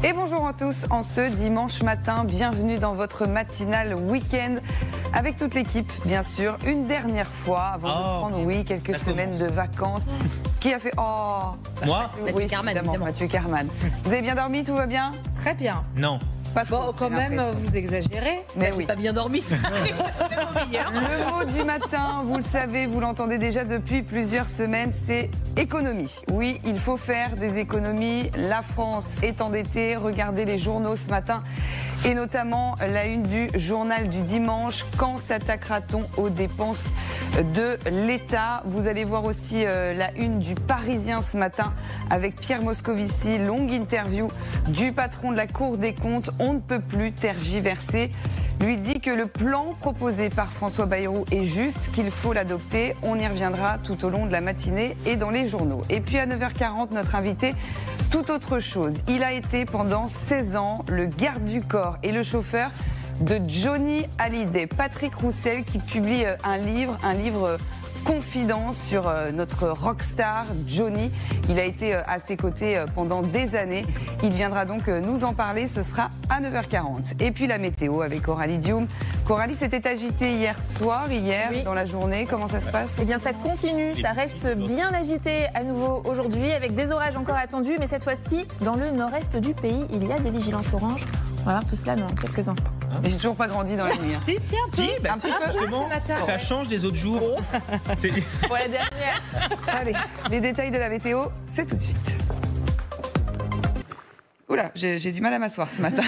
Et bonjour à tous en ce dimanche matin, bienvenue dans votre matinale week-end avec toute l'équipe bien sûr, une dernière fois avant de prendre quelques semaines de vacances. Qui a fait Moi Mathieu Carman, évidemment. Mathieu Carman. Vous avez bien dormi, tout va bien? Très bien. Non. Pas trop, bon, quand même, vous exagérez. Mais j'ai pas bien dormi, ça arrive. Le mot du matin, vous le savez, vous l'entendez déjà depuis plusieurs semaines, c'est économie. Oui, il faut faire des économies. La France est endettée. Regardez les journaux ce matin et notamment la une du journal du dimanche. Quand s'attaquera-t-on aux dépenses de l'État? Vous allez voir aussi la une du Parisien ce matin avec Pierre Moscovici. Longue interview du patron de la Cour des comptes. On ne peut plus tergiverser. Lui dit que le plan proposé par François Bayrou est juste, qu'il faut l'adopter. On y reviendra tout au long de la matinée et dans les journaux. Et puis à 9h40, notre invité, tout autre chose. Il a été pendant 16 ans le garde du corps et le chauffeur de Johnny Hallyday. Patrick Roussel qui publie un livre confidence sur notre rockstar Johnny. Il a été à ses côtés pendant des années. Il viendra donc nous en parler. Ce sera à 9h40. Et puis la météo avec Coralie Dioum. Coralie, c'était agité hier soir, dans la journée. Comment ça se passe? Eh bien, ça continue. Ça reste bien agité à nouveau aujourd'hui avec des orages encore attendus. Mais cette fois-ci, dans le nord-est du pays, il y a des vigilances oranges. On va voir tout cela dans quelques instants. Mais j'ai toujours pas grandi dans la nuit. Si, un peu. Justement, ça change des autres jours. Pour la dernière. Allez, les détails de la météo, c'est tout de suite. Oula, j'ai du mal à m'asseoir ce matin.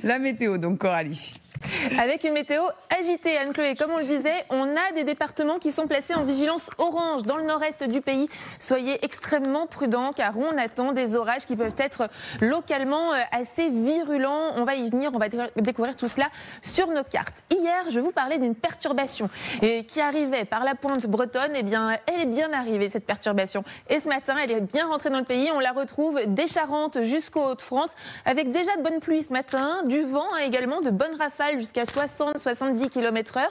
La météo, donc Coralie. Avec une météo agitée, Anne-Chloé. Comme on le disait, on a des départements qui sont placés en vigilance orange dans le nord-est du pays. Soyez extrêmement prudents car on attend des orages qui peuvent être localement assez virulents. On va y venir, on va découvrir tout cela sur nos cartes. Hier, je vous parlais d'une perturbation qui arrivait par la pointe bretonne. Eh bien, elle est bien arrivée, cette perturbation. Et ce matin, elle est bien rentrée dans le pays. On la retrouve des Charentes jusqu'aux Hauts-de-France avec déjà de bonnes pluies ce matin, du vent également, de bonnes rafales jusqu'à 60-70 km/h.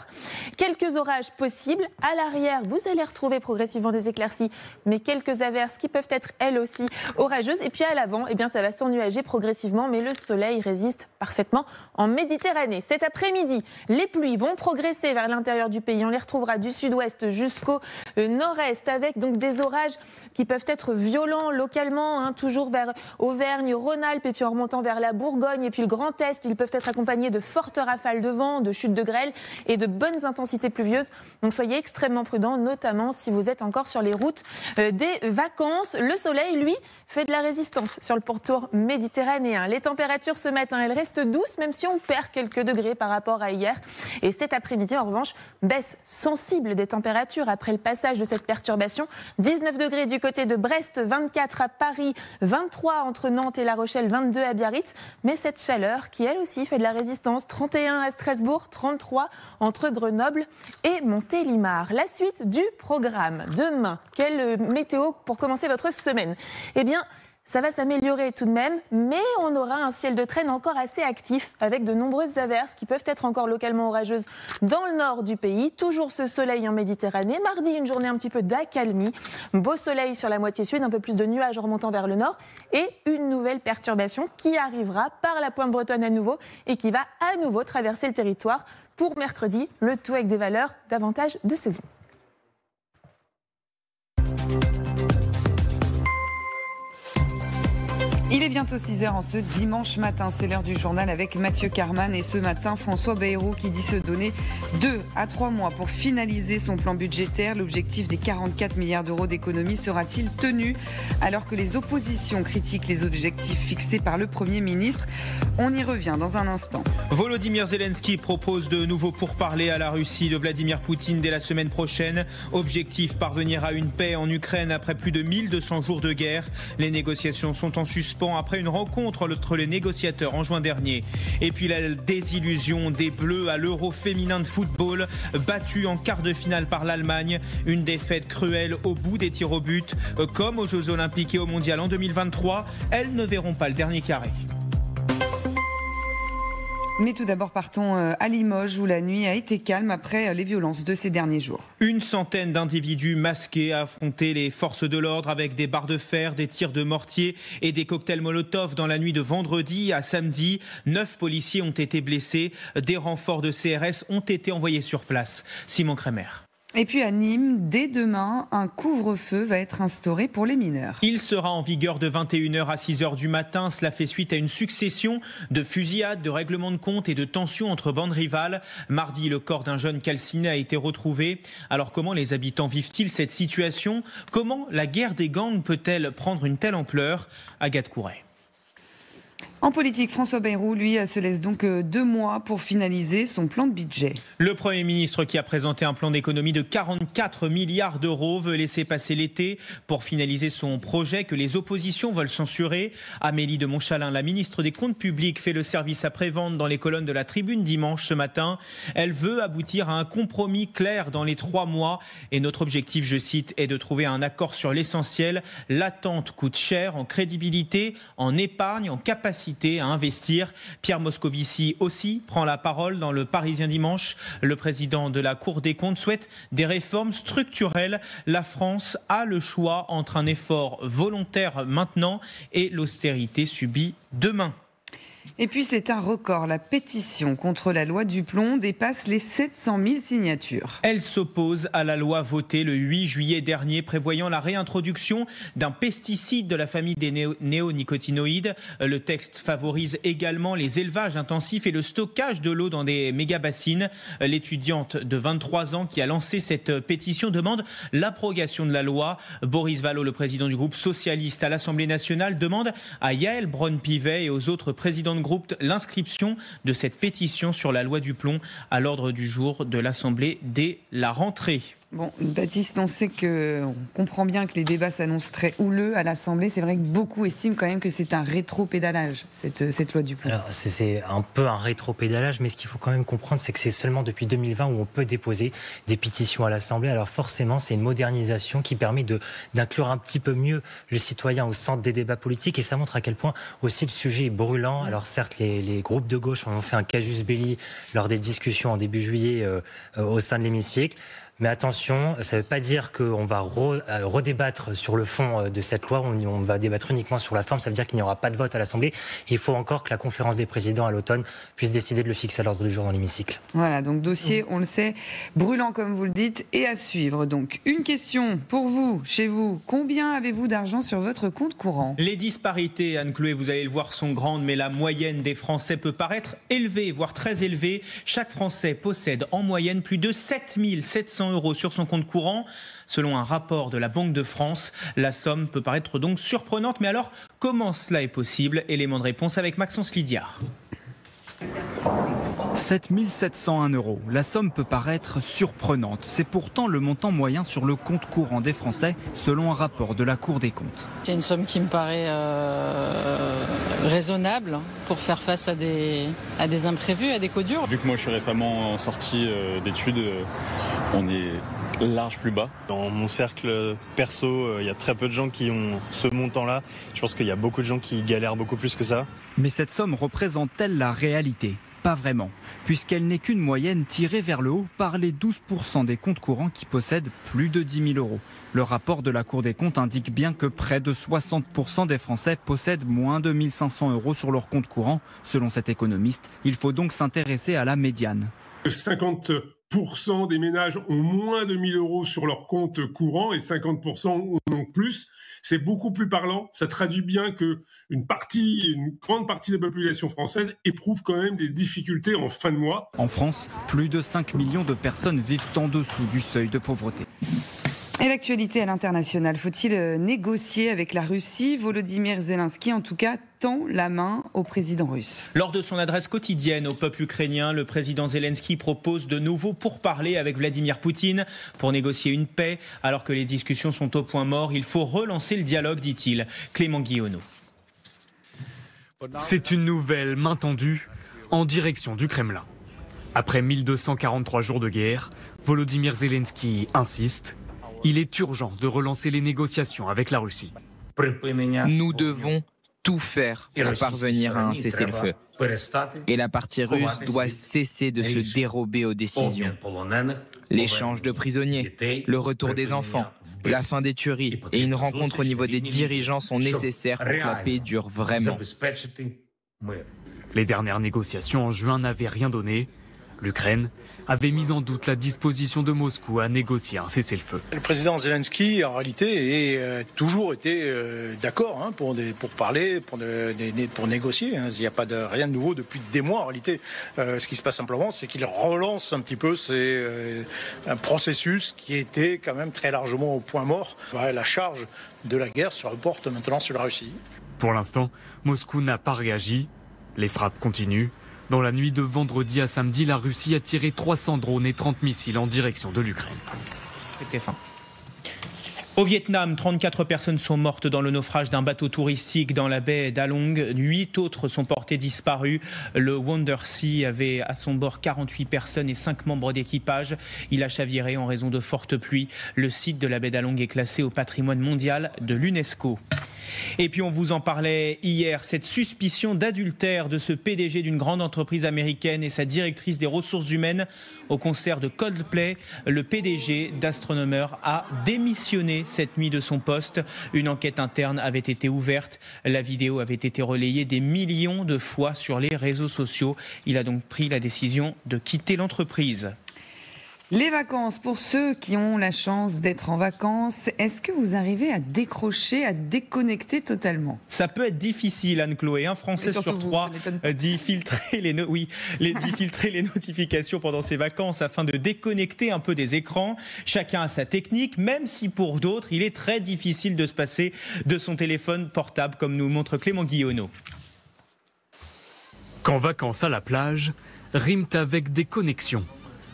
Quelques orages possibles. À l'arrière, vous allez retrouver progressivement des éclaircies, mais quelques averses qui peuvent être elles aussi orageuses. Et puis à l'avant, eh bien, ça va s'ennuager progressivement, mais le soleil résiste parfaitement en Méditerranée. Cet après-midi, les pluies vont progresser vers l'intérieur du pays. On les retrouvera du sud-ouest jusqu'au nord-est, avec donc des orages qui peuvent être violents localement, toujours vers Auvergne, Rhône-Alpes, et puis en remontant vers la Bourgogne et puis le Grand Est. Ils peuvent être accompagnés de fortes rafales de vent, de chutes de grêle et de bonnes intensités pluvieuses. Donc soyez extrêmement prudents, notamment si vous êtes encore sur les routes des vacances. Le soleil, lui, fait de la résistance sur le pourtour méditerranéen. Les températures ce matin, elles restent douces, même si on perd quelques degrés par rapport à hier. Et cet après-midi, en revanche, baisse sensible des températures après le passage de cette perturbation. 19 degrés du côté de Brest, 24 à Paris, 23 entre Nantes et La Rochelle, 22 à Biarritz. Mais cette chaleur qui, elle aussi, fait de la résistance, 31 à Strasbourg, 33 entre Grenoble et Montélimar. La suite du programme. Demain, quelle météo pour commencer votre semaine? Eh bien, ça va s'améliorer tout de même, mais on aura un ciel de traîne encore assez actif avec de nombreuses averses qui peuvent être encore localement orageuses dans le nord du pays. Toujours ce soleil en Méditerranée. Mardi, une journée un petit peu d'accalmie. Beau soleil sur la moitié sud, un peu plus de nuages en remontant vers le nord et une nouvelle perturbation qui arrivera par la pointe bretonne à nouveau et qui va à nouveau traverser le territoire pour mercredi. Le tout avec des valeurs davantage de saison. Il est bientôt 6h en ce dimanche matin, c'est l'heure du journal avec Mathieu Carman et ce matin François Bayrou qui dit se donner 2 à 3 mois pour finaliser son plan budgétaire. L'objectif des 44 milliards d'euros d'économie sera-t-il tenu alors que les oppositions critiquent les objectifs fixés par le Premier ministre? On y revient dans un instant. Volodymyr Zelensky propose de nouveau pourparlers à la Russie de Vladimir Poutine dès la semaine prochaine. Objectif, parvenir à une paix en Ukraine après plus de 1200 jours de guerre. Les négociations sont en suspens après une rencontre entre les négociateurs en juin dernier. Et puis la désillusion des Bleus à l'Euro féminin de football, battu en quart de finale par l'Allemagne. Une défaite cruelle au bout des tirs au but. Comme aux Jeux Olympiques et au Mondial en 2023, elles ne verront pas le dernier carré. Mais tout d'abord, partons à Limoges où la nuit a été calme après les violences de ces derniers jours. Une centaine d'individus masqués a affronté les forces de l'ordre avec des barres de fer, des tirs de mortier et des cocktails Molotov dans la nuit de vendredi à samedi. 9 policiers ont été blessés. Des renforts de CRS ont été envoyés sur place. Simon Kremer. Et puis à Nîmes, dès demain, un couvre-feu va être instauré pour les mineurs. Il sera en vigueur de 21h à 6h du matin. Cela fait suite à une succession de fusillades, de règlements de compte et de tensions entre bandes rivales. Mardi, le corps d'un jeune calciné a été retrouvé. Alors comment les habitants vivent-ils cette situation ? Comment la guerre des gangs peut-elle prendre une telle ampleur ? Agathe Couret. En politique, François Bayrou, lui, se laisse donc 2 mois pour finaliser son plan de budget. Le Premier ministre, qui a présenté un plan d'économie de 44 milliards d'euros, veut laisser passer l'été pour finaliser son projet que les oppositions veulent censurer. Amélie de Montchalin, la ministre des Comptes publics, fait le service après-vente dans les colonnes de la Tribune dimanche ce matin. Elle veut aboutir à un compromis clair dans les 3 mois. Et notre objectif, je cite, est de trouver un accord sur l'essentiel. L'attente coûte cher en crédibilité, en épargne, en capacité à investir. Pierre Moscovici aussi prend la parole dans le Parisien dimanche. Le président de la Cour des comptes souhaite des réformes structurelles. La France a le choix entre un effort volontaire maintenant et l'austérité subie demain. Et puis c'est un record, la pétition contre la loi Duplon dépasse les 700 000 signatures. Elle s'oppose à la loi votée le 8 juillet dernier prévoyant la réintroduction d'un pesticide de la famille des néonicotinoïdes. Le texte favorise également les élevages intensifs et le stockage de l'eau dans des méga-bassines. L'étudiante de 23 ans qui a lancé cette pétition demande l'abrogation de la loi. Boris Vallaud, le président du groupe socialiste à l'Assemblée nationale, demande à Yaël Braun-Pivet et aux autres présidents de groupe l'inscription de cette pétition sur la loi Duplon à l'ordre du jour de l'Assemblée dès la rentrée. Bon, Baptiste, on comprend bien que les débats s'annoncent très houleux à l'Assemblée. C'est vrai que beaucoup estiment quand même que c'est un rétro-pédalage, cette loi Duplon. Alors, c'est un peu un rétro-pédalage, mais ce qu'il faut quand même comprendre, c'est que c'est seulement depuis 2020 où on peut déposer des pétitions à l'Assemblée. Alors forcément, c'est une modernisation qui permet d'inclure un petit peu mieux le citoyen au centre des débats politiques, et ça montre à quel point aussi le sujet est brûlant. Alors certes, les groupes de gauche ont fait un casus belli lors des discussions en début juillet au sein de l'hémicycle. Mais attention, ça ne veut pas dire qu'on va redébattre sur le fond de cette loi, on va débattre uniquement sur la forme, ça veut dire qu'il n'y aura pas de vote à l'Assemblée. Il faut encore que la conférence des présidents à l'automne puisse décider de le fixer à l'ordre du jour dans l'hémicycle. Voilà, donc dossier, on le sait, brûlant comme vous le dites, et à suivre. Donc une question pour vous, chez vous, combien avez-vous d'argent sur votre compte courant ? Les disparités, Anne-Chloé, vous allez le voir, sont grandes, mais la moyenne des Français peut paraître élevée, voire très élevée. Chaque Français possède en moyenne plus de 7 700 € sur son compte courant. Selon un rapport de la Banque de France, la somme peut paraître donc surprenante. Mais alors, comment cela est possible ? Élément de réponse avec Maxence Lidiard. 7 701 €. La somme peut paraître surprenante. C'est pourtant le montant moyen sur le compte courant des Français, selon un rapport de la Cour des comptes. C'est une somme qui me paraît raisonnable pour faire face à des imprévus, à des coups durs. Vu que moi je suis récemment sorti d'études, on est large plus bas. Dans mon cercle perso, il y a très peu de gens qui ont ce montant-là. Je pense qu'il y a beaucoup de gens qui galèrent beaucoup plus que ça. Mais cette somme représente-t-elle la réalité ? Pas vraiment, puisqu'elle n'est qu'une moyenne tirée vers le haut par les 12% des comptes courants qui possèdent plus de 10 000 €. Le rapport de la Cour des comptes indique bien que près de 60% des Français possèdent moins de 1 500 € sur leur compte courant. Selon cet économiste, il faut donc s'intéresser à la médiane. 50% des ménages ont moins de 1 000 € sur leur compte courant et 50% en ont plus. C'est beaucoup plus parlant. Ça traduit bien une grande partie de la population française éprouve quand même des difficultés en fin de mois. En France, plus de 5 millions de personnes vivent en dessous du seuil de pauvreté. Et l'actualité à l'international, faut-il négocier avec la Russie ? Volodymyr Zelensky, en tout cas, tend la main au président russe. Lors de son adresse quotidienne au peuple ukrainien, le président Zelensky propose de nouveau pourparlers avec Vladimir Poutine pour négocier une paix. Alors que les discussions sont au point mort, il faut relancer le dialogue, dit-il. Clément Guillonneau. C'est une nouvelle main tendue en direction du Kremlin. Après 1243 jours de guerre, Volodymyr Zelensky insiste. Il est urgent de relancer les négociations avec la Russie. Nous devons tout faire pour parvenir à un cessez-le-feu. Et la partie russe doit cesser de se dérober aux décisions. L'échange de prisonniers, le retour des enfants, la fin des tueries et une rencontre au niveau des dirigeants sont nécessaires pour que la paix dure vraiment. Les dernières négociations en juin n'avaient rien donné. L'Ukraine avait mis en doute la disposition de Moscou à négocier un cessez-le-feu. Le président Zelensky, en réalité, a toujours été d'accord pour parler, pour négocier. Il n'y a pas rien de nouveau depuis des mois. En réalité, ce qui se passe simplement, c'est qu'il relance un petit peu un processus qui était quand même très largement au point mort. La charge de la guerre se reporte maintenant sur la Russie. Pour l'instant, Moscou n'a pas réagi. Les frappes continuent. Dans la nuit de vendredi à samedi, la Russie a tiré 300 drones et 30 missiles en direction de l'Ukraine. C'était fin. Au Vietnam, 34 personnes sont mortes dans le naufrage d'un bateau touristique dans la baie d'Along. 8 autres sont portées disparues. Le Wonder Sea avait à son bord 48 personnes et 5 membres d'équipage. Il a chaviré en raison de fortes pluies. Le site de la baie d'Along est classé au patrimoine mondial de l'UNESCO. Et puis on vous en parlait hier, cette suspicion d'adultère de ce PDG d'une grande entreprise américaine et sa directrice des ressources humaines au concert de Coldplay. Le PDG d'Astronomer a démissionné cette nuit de son poste. Une enquête interne avait été ouverte. La vidéo avait été relayée des millions de fois sur les réseaux sociaux. Il a donc pris la décision de quitter l'entreprise. Les vacances, pour ceux qui ont la chance d'être en vacances, est-ce que vous arrivez à décrocher, à déconnecter totalement ? Ça peut être difficile, Anne-Chloé. Un Français sur 3 dit filtrer les notifications pendant ses vacances afin de déconnecter un peu des écrans. Chacun a sa technique, même si pour d'autres, il est très difficile de se passer de son téléphone portable, comme nous montre Clément Guillonneau. Qu'en vacances à la plage, riment avec des connexions.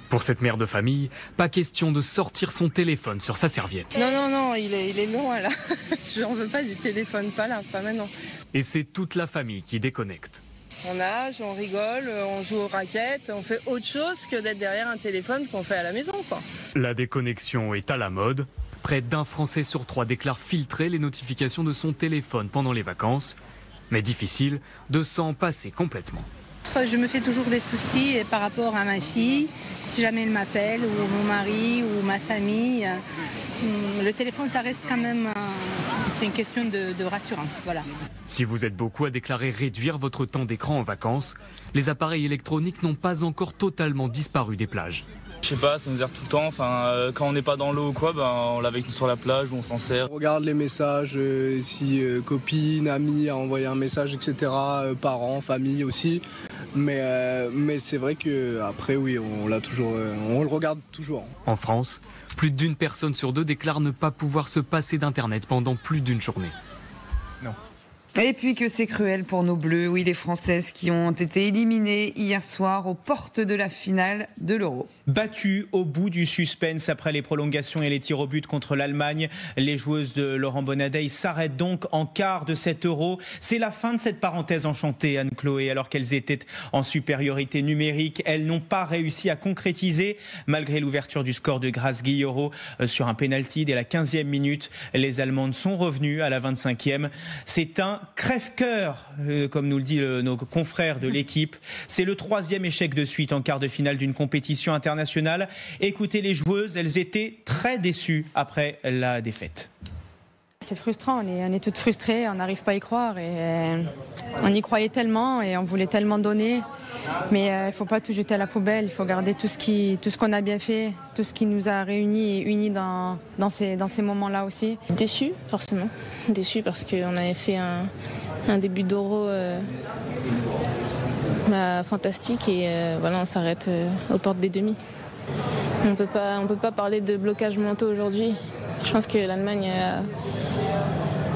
Pour cette mère de famille, pas question de sortir son téléphone sur sa serviette. Non, il est loin là. J'en veux pas du téléphone, pas là, pas maintenant. Et c'est toute la famille qui déconnecte. On nage, on rigole, on joue aux raquettes, on fait autre chose que d'être derrière un téléphone qu'on fait à la maison, quoi. La déconnexion est à la mode. Près d'1 Français sur 3 déclare filtrer les notifications de son téléphone pendant les vacances. Mais difficile de s'en passer complètement. Je me fais toujours des soucis par rapport à ma fille, si jamais elle m'appelle, ou mon mari, ou ma famille. Le téléphone, ça reste quand même, c'est une question de rassurance, voilà. Si vous êtes beaucoup à déclarer réduire votre temps d'écran en vacances, les appareils électroniques n'ont pas encore totalement disparu des plages. Je sais pas, ça nous sert tout le temps. Quand on n'est pas dans l'eau ou quoi, on l'a avec nous sur la plage, on s'en sert. On regarde les messages, si copine, ami a envoyé un message, etc. Parents, famille aussi. Mais c'est vrai qu'après, oui, on le regarde toujours. En France, plus d'1 personne sur 2 déclare ne pas pouvoir se passer d'Internet pendant plus d'une journée. Non. Et puis que c'est cruel pour nos Bleus, oui, les Françaises qui ont été éliminées hier soir aux portes de la finale de l'Euro. Battues au bout du suspense après les prolongations et les tirs au but contre l'Allemagne, les joueuses de Laurent Bonadei s'arrêtent donc en quart de cet Euro. C'est la fin de cette parenthèse enchantée, Anne-Chloé. Alors qu'elles étaient en supériorité numérique, elles n'ont pas réussi à concrétiser malgré l'ouverture du score de Grace Guillaureau sur un pénalty dès la 15e minute. Les Allemandes sont revenues à la 25e. C'est un crève-cœur, comme nous le dit nos confrères de l'équipe. C'est le 3e échec de suite en quart de finale d'une compétition internationale. Écoutez les joueuses, elles étaient très déçues après la défaite. C'est frustrant, on est toutes frustrées, on n'arrive pas à y croire. Et on y croyait tellement et on voulait tellement donner. Mais il ne faut pas tout jeter à la poubelle, il faut garder tout ce qu'on a bien fait, tout ce qui nous a réunis et unis dans ces moments-là aussi. Déçue, forcément. Déçue parce qu'on avait fait un début d'Euro fantastique et voilà, on s'arrête aux portes des demi. On peut pas parler de blocage mentaux aujourd'hui. Je pense que l'Allemagne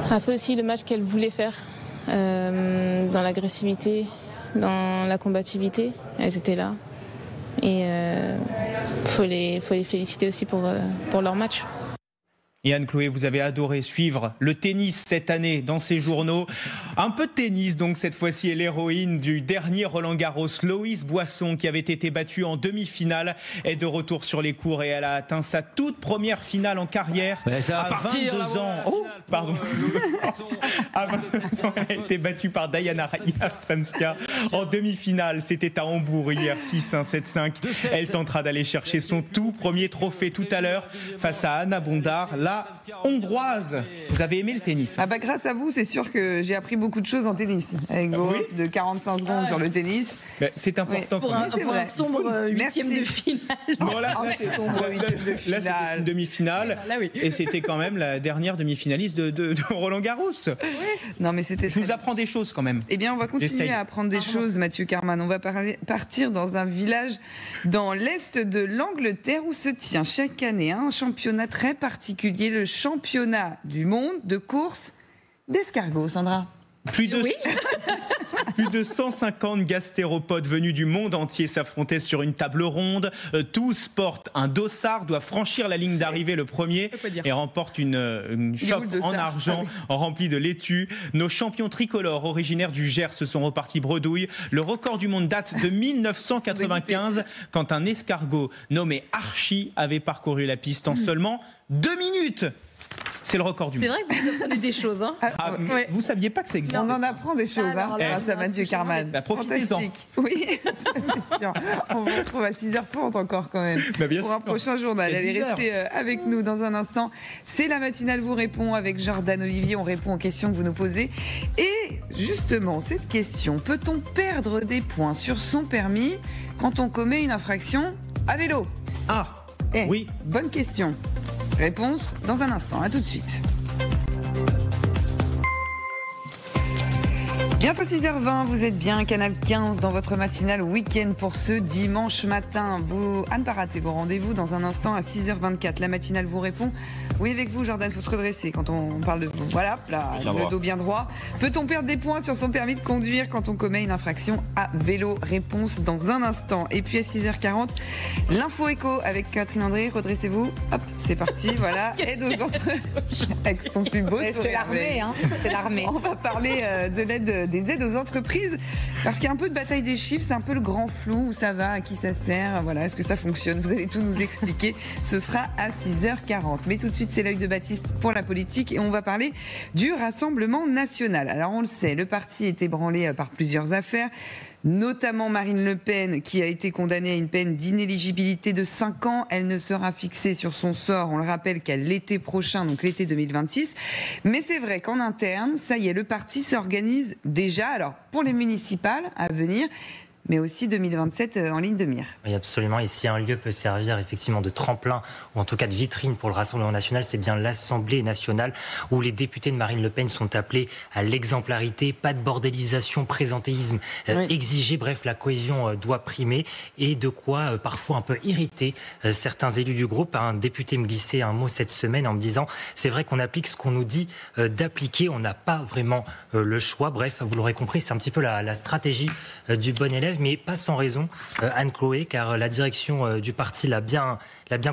a fait aussi le match qu'elle voulait faire dans l'agressivité, dans la combativité. Elles étaient là et faut les féliciter aussi pour leur match. Et Anne-Chloé, vous avez adoré suivre le tennis cette année dans ces journaux. Un peu de tennis donc cette fois-ci, et l'héroïne du dernier Roland-Garros, Loïs Boisson, qui avait été battue en demi-finale, est de retour sur les courts et elle a atteint sa toute première finale en carrière à 22 ans. Oh, pardon. À 22 ans, elle a été battue par Diana Yastremska en demi-finale. C'était à Hambourg hier, 6-1, 7-5. Elle tentera d'aller chercher son tout premier trophée tout à l'heure face à Anna Bondar, la hongroise. Vous avez aimé le tennis? Grâce à vous, c'est sûr que j'ai appris beaucoup de choses en tennis. Avec vos offres de 45 secondes sur le tennis. C'est important. Pour un sombre huitième de finale. Voilà, là, c'était une demi-finale. Et c'était quand même la dernière demi-finaliste de Roland-Garros. Non, mais c'était. Je vous apprends des choses quand même. Eh bien, on va continuer à apprendre des choses, Mathieu Carman. On va partir dans un village dans l'est de l'Angleterre où se tient chaque année un championnat très particulier, le championnat du monde de course d'escargots, Sandra. Plus de 150 gastéropodes venus du monde entier s'affrontaient sur une table ronde. Tous portent un dossard, doivent franchir la ligne d'arrivée le premier et remportent une chope en argent remplie de laitue. Nos champions tricolores originaires du Gers se sont repartis bredouille. Le record du monde date de 1995 quand un escargot nommé Archie avait parcouru la piste en seulement 2 minutes. C'est le record du monde. C'est vrai que vous apprenez des choses. Hein. Vous saviez pas que ça existait? On en apprend des choses grâce à Mathieu Carman. Profitez-en. Oui, c'est sûr. On vous retrouve à 6h30 encore quand même pour un prochain journal. Allez, restez avec nous dans un instant. C'est la matinale vous répond avec Jordan Olivier. On répond aux questions que vous nous posez. Et justement, cette question, peut-on perdre des points sur son permis quand on commet une infraction à vélo? Oui. Bonne question. Réponse dans un instant. À tout de suite. Bientôt 6h20, vous êtes bien Canal 15 dans votre matinale week-end pour ce dimanche matin. À ne pas rater vos rendez-vous dans un instant à 6h24. La matinale vous répond. Oui, avec vous, Jordan, il faut se redresser quand on parle de vous. Voilà, là, le dos bien droit. Peut-on perdre des points sur son permis de conduire quand on commet une infraction à vélo? Réponse dans un instant. Et puis à 6h40, l'info éco avec Catherine André. Redressez-vous. Hop, c'est parti. Voilà. Aide aux entreprises. Avec son plus beau sourire. C'est l'armée, hein. C'est l'armée. On va parler de l'aide des aides aux entreprises parce qu'il y a un peu de bataille des chiffres, c'est un peu le grand flou, où ça va, à qui ça sert, voilà, est-ce que ça fonctionne? Vous allez tout nous expliquer, ce sera à 6h40. Mais tout de suite, c'est l'œil de Baptiste pour la politique et on va parler du Rassemblement national. Alors on le sait, le parti est ébranlé par plusieurs affaires, notamment Marine Le Pen qui a été condamnée à une peine d'inéligibilité de 5 ans. Elle ne sera fixée sur son sort, on le rappelle, qu'à l'été prochain, donc l'été 2026. Mais c'est vrai qu'en interne, ça y est, le parti s'organise déjà, alors pour les municipales à venir, mais aussi 2027 en ligne de mire. Oui, absolument. Et si un lieu peut servir effectivement de tremplin, ou en tout cas de vitrine pour le Rassemblement national, c'est bien l'Assemblée nationale, où les députés de Marine Le Pen sont appelés à l'exemplarité, pas de bordélisation, présentéisme exigé. Bref, la cohésion doit primer, et de quoi parfois un peu irriter certains élus du groupe. Un député me glissait un mot cette semaine en me disant « c'est vrai qu'on applique ce qu'on nous dit d'appliquer, on n'a pas vraiment le choix ». Bref, vous l'aurez compris, c'est un petit peu la stratégie du bon élève, mais pas sans raison, Anne-Chloé, car la direction du parti l'a bien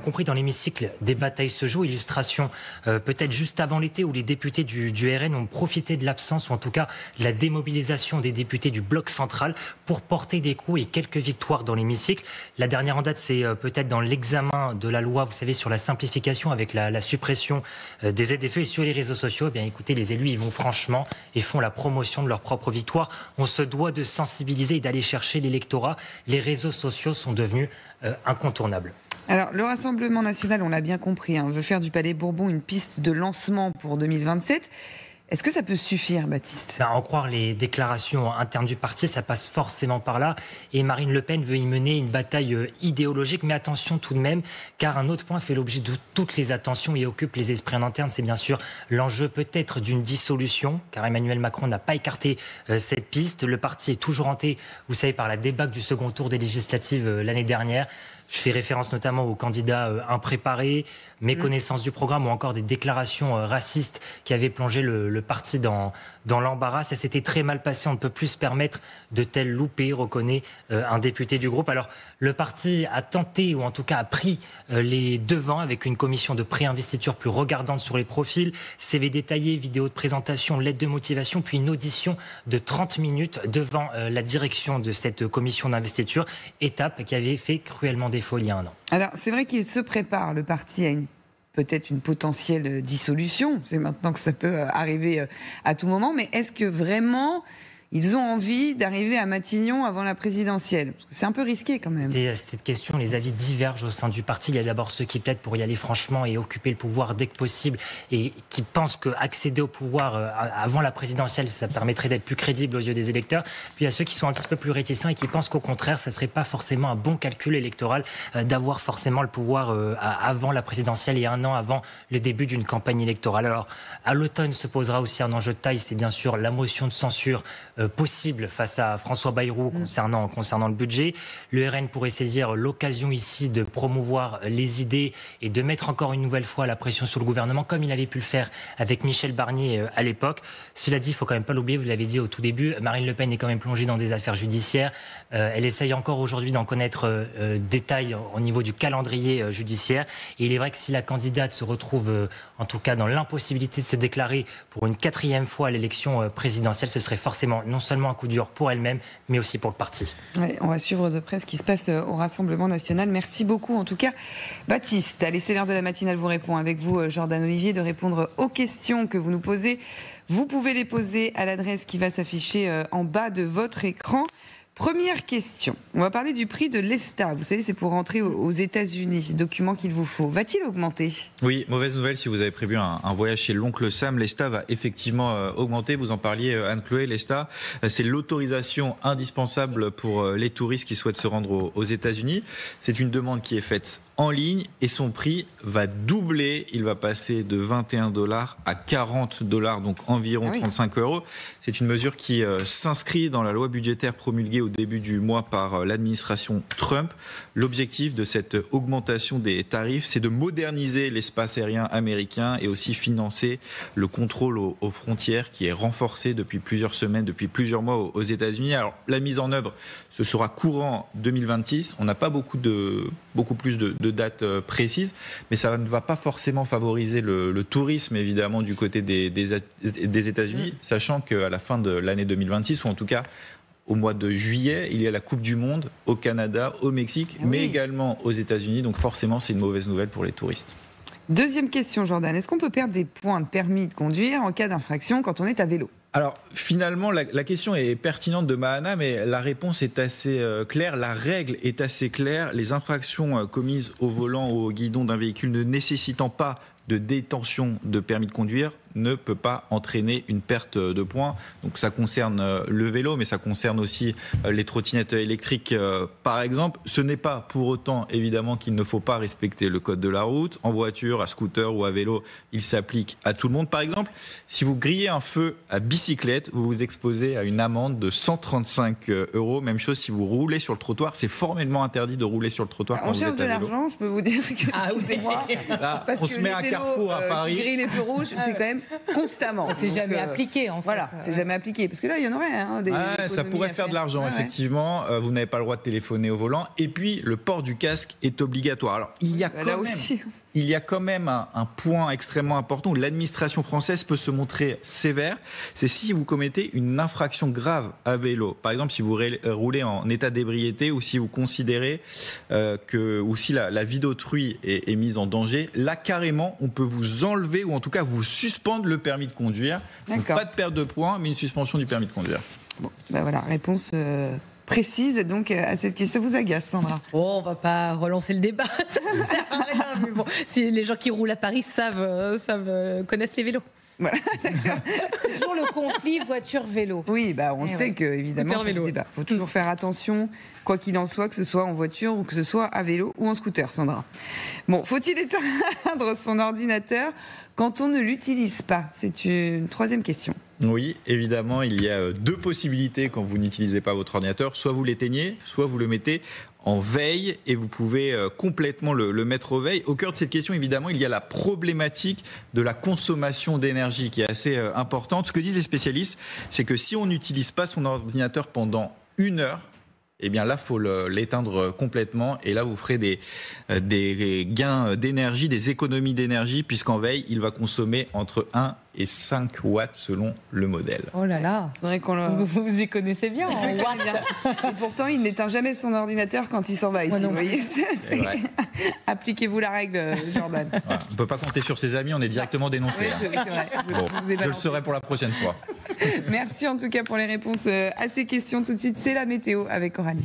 compris. Dans l'hémicycle, des batailles se jouent. Illustration peut-être juste avant l'été, où les députés du RN ont profité de l'absence, ou en tout cas de la démobilisation des députés du bloc central, pour porter des coups et quelques victoires dans l'hémicycle. La dernière en date, c'est peut-être dans l'examen de la loi, vous savez, sur la simplification, avec la suppression des ZFE. Et sur les réseaux sociaux, eh bien, écoutez, les élus, ils vont franchement et font la promotion de leur propre victoire. On se doit de sensibiliser et d'aller chercher l'électorat. Les réseaux sociaux sont devenus incontournables. Alors, le Rassemblement national, on l'a bien compris, veut faire du Palais Bourbon une piste de lancement pour 2027. Est-ce que ça peut suffire, Baptiste ? En croire les déclarations internes du parti, ça passe forcément par là. Et Marine Le Pen veut y mener une bataille idéologique. Mais attention tout de même, car un autre point fait l'objet de toutes les attentions et occupe les esprits en interne. C'est bien sûr l'enjeu peut-être d'une dissolution, car Emmanuel Macron n'a pas écarté cette piste. Le parti est toujours hanté, vous savez, par la débâcle du second tour des législatives l'année dernière. Je fais référence notamment aux candidats impréparés, méconnaissance du programme ou encore des déclarations racistes qui avaient plongé le parti dans l'embarras. Ça s'était très mal passé. On ne peut plus se permettre de tels loupés, reconnaît un député du groupe. Alors, le parti a tenté, ou en tout cas a pris les devants avec une commission de pré-investiture plus regardante sur les profils, CV détaillé, vidéo de présentation, lettre de motivation, puis une audition de 30 minutes devant la direction de cette commission d'investiture, étape qui avait fait cruellement défaut il y a un an. Alors, c'est vrai qu'il se prépare, le parti, à peut-être une potentielle dissolution. C'est maintenant que ça peut arriver à tout moment. Mais est-ce que vraiment ils ont envie d'arriver à Matignon avant la présidentielle? Parce que c'est un peu risqué quand même. Cette question, les avis divergent au sein du parti. Il y a d'abord ceux qui plaident pour y aller franchement et occuper le pouvoir dès que possible et qui pensent qu'accéder au pouvoir avant la présidentielle, ça permettrait d'être plus crédible aux yeux des électeurs. Puis il y a ceux qui sont un petit peu plus réticents et qui pensent qu'au contraire, ça ne serait pas forcément un bon calcul électoral d'avoir forcément le pouvoir avant la présidentielle et un an avant le début d'une campagne électorale. Alors, à l'automne se posera aussi un enjeu de taille, c'est bien sûr la motion de censure possible face à François Bayrou concernant le budget. Le RN pourrait saisir l'occasion ici de promouvoir les idées et de mettre encore une nouvelle fois la pression sur le gouvernement, comme il avait pu le faire avec Michel Barnier à l'époque. Cela dit, il ne faut quand même pas l'oublier, vous l'avez dit au tout début, Marine Le Pen est quand même plongée dans des affaires judiciaires. Elle essaye encore aujourd'hui d'en connaître détails au niveau du calendrier judiciaire. Et il est vrai que si la candidate se retrouve en tout cas dans l'impossibilité de se déclarer pour une 4e fois à l'élection présidentielle, ce serait forcément non seulement un coup dur pour elle-même, mais aussi pour le parti. Ouais, on va suivre de près ce qui se passe au Rassemblement national. Merci beaucoup, en tout cas, Baptiste. Allez, c'est l'heure de la matinale vous répond. Avec vous, Jordan Olivier, de répondre aux questions que vous nous posez. Vous pouvez les poser à l'adresse qui va s'afficher en bas de votre écran. Première question. On va parler du prix de l'ESTA. Vous savez, c'est pour rentrer aux États-Unis. Document qu'il vous faut. Va-t-il augmenter ? Oui, mauvaise nouvelle si vous avez prévu un voyage chez l'oncle Sam. L'ESTA va effectivement augmenter. Vous en parliez, Anne-Chloé. L'ESTA, c'est l'autorisation indispensable pour les touristes qui souhaitent se rendre aux États-Unis. C'est une demande qui est faite en ligne et son prix va doubler. Il va passer de 21 $ à 40 $, donc environ 35 €. C'est une mesure qui s'inscrit dans la loi budgétaire promulguée au début du mois par l'administration Trump. L'objectif de cette augmentation des tarifs, c'est de moderniser l'espace aérien américain et aussi financer le contrôle aux frontières qui est renforcé depuis plusieurs semaines, depuis plusieurs mois aux États-Unis. Alors, la mise en œuvre, ce sera courant 2026. On n'a pas beaucoup plus de dates précises, mais ça ne va pas forcément favoriser le tourisme, évidemment, du côté des États-Unis, sachant qu'à la fin de l'année 2026, ou en tout cas au mois de juillet, il y a la Coupe du Monde au Canada, au Mexique, mais également aux États-Unis. Donc forcément, c'est une mauvaise nouvelle pour les touristes. Deuxième question, Jordan. Est-ce qu'on peut perdre des points de permis de conduire en cas d'infraction quand on est à vélo ? Alors, finalement, la question est pertinente de Mahana, mais la réponse est assez claire. La règle est assez claire. Les infractions commises au volant ou au guidon d'un véhicule ne nécessitant pas de détention de permis de conduire ne peut pas entraîner une perte de points. Donc ça concerne le vélo, mais ça concerne aussi les trottinettes électriques, par exemple. Ce n'est pas pour autant, évidemment, qu'il ne faut pas respecter le code de la route. En voiture, à scooter ou à vélo, il s'applique à tout le monde. Par exemple, si vous grillez un feu à bicyclette, vous vous exposez à une amende de 135 €. Même chose si vous roulez sur le trottoir. C'est formellement interdit de rouler sur le trottoir quand vous êtes à vélo. On cherche de l'argent, je peux vous dire que, excusez-moi, là, on se met à un carrefour à Paris. Griller les feux rouges, c'est quand même constamment. C'est jamais appliqué, en fait. Voilà, c'est jamais appliqué. Parce que là, il y en aurait des ça pourrait faire de l'argent, effectivement. Vous n'avez pas le droit de téléphoner au volant. Et puis, le port du casque est obligatoire. Alors, il y a quand même un point extrêmement important où l'administration française peut se montrer sévère. C'est si vous commettez une infraction grave à vélo. Par exemple, si vous roulez en état d'ébriété ou si vous considérez ou si la vie d'autrui est mise en danger. Là, carrément, on peut vous enlever ou en tout cas vous suspendre le permis de conduire. Donc, pas de perte de points, mais une suspension du permis de conduire. Bon, voilà, réponse précise donc à cette question. Ça vous agace, Sandra? On va pas relancer le débat, ça ne sert à rien. Mais bon, si les gens qui roulent à Paris connaissent les vélos. Voilà. C'est toujours le conflit voiture-vélo. Oui, on sait que évidemment c'est le débat. Il faut toujours faire attention, quoi qu'il en soit, que ce soit en voiture ou que ce soit à vélo ou en scooter, Sandra. Bon, faut-il éteindre son ordinateur quand on ne l'utilise pas? C'est une troisième question. Oui, évidemment, il y a deux possibilités quand vous n'utilisez pas votre ordinateur. Soit vous l'éteignez, soit vous le mettez en veille et vous pouvez complètement le mettre au veille. Au cœur de cette question, évidemment, il y a la problématique de la consommation d'énergie qui est assez importante. Ce que disent les spécialistes, c'est que si on n'utilise pas son ordinateur pendant 1 heure, eh bien là, il faut l'éteindre complètement et là, vous ferez des gains d'énergie, des économies d'énergie, puisqu'en veille, il va consommer entre 1 et 5 watts selon le modèle. Oh là là, vous y connaissez bien. Et pourtant, il n'éteint jamais son ordinateur quand il s'en va ici. Vous voyez, appliquez-vous la règle, Jordan. Voilà. On ne peut pas compter sur ses amis, on est directement dénoncé. Oui, c'est vrai. Bon, je le saurai pour la prochaine fois. Merci en tout cas pour les réponses à ces questions. Tout de suite, c'est la météo avec Coralie.